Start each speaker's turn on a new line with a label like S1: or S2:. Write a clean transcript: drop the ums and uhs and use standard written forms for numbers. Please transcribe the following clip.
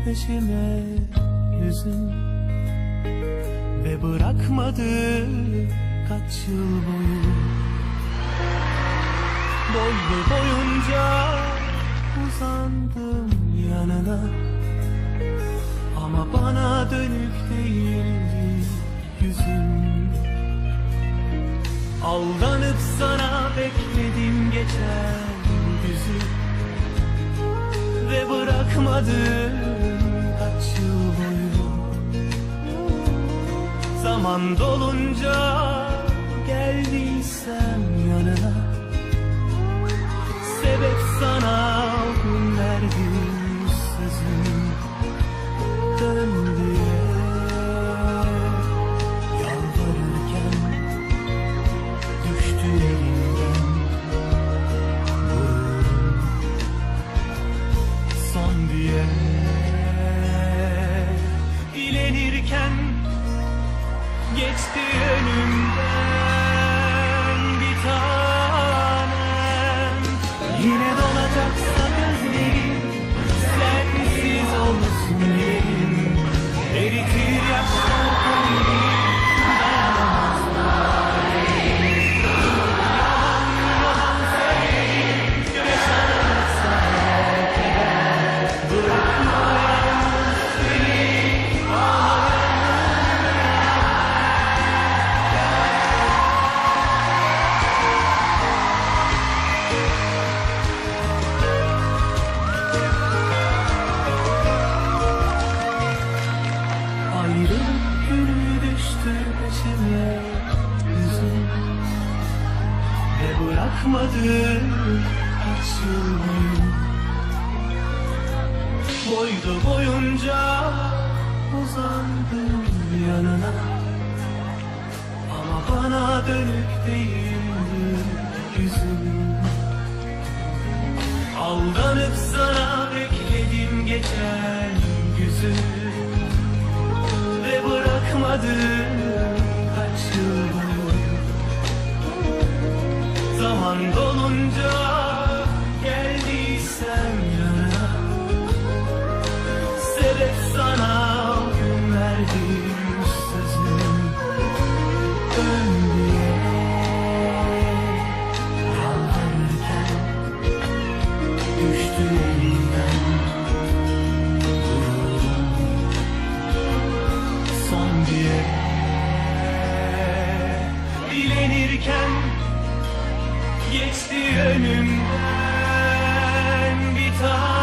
S1: peşime yüzün ve bırakmadı kaç yıl boyu. Boylu boyunca uzandım yanına, ama bana dönük değildi yüzün. Aldanıp sana bekledim geçen güzü ve bırakmadım kaç yıl boyu. Zaman dolunca geldiysem yanına, sebep sana o gün verdim sözüm. Dön diye yalvarırken düştü elimden gururum. Son diye dilenirken geçti önümden bir tanem. Yine dolacaksa gözlerim sensiz olsun diyelim. Eritir yaşlar kalbimi, dayanamaz halim. Yalan yalan sevdim, yaşanırsa keder. Bırakma yalnız beni, ayrılık günü düştü peşime yüzün ve bırakmadı kaç yıl boyu. Boylu boyunca uzandım yanına, ama bana dönük değildi yüzün. Aldanıp sana bekledim geçen güzü ve bırakmadım kaç yıl boyu. Zaman dolunca geldiysem yanına, sebep sana o gün verdim sözüm. Dön diye yalvarırken düştü elimden gururum. Son diye dilenirken geçti önümden bir tanem.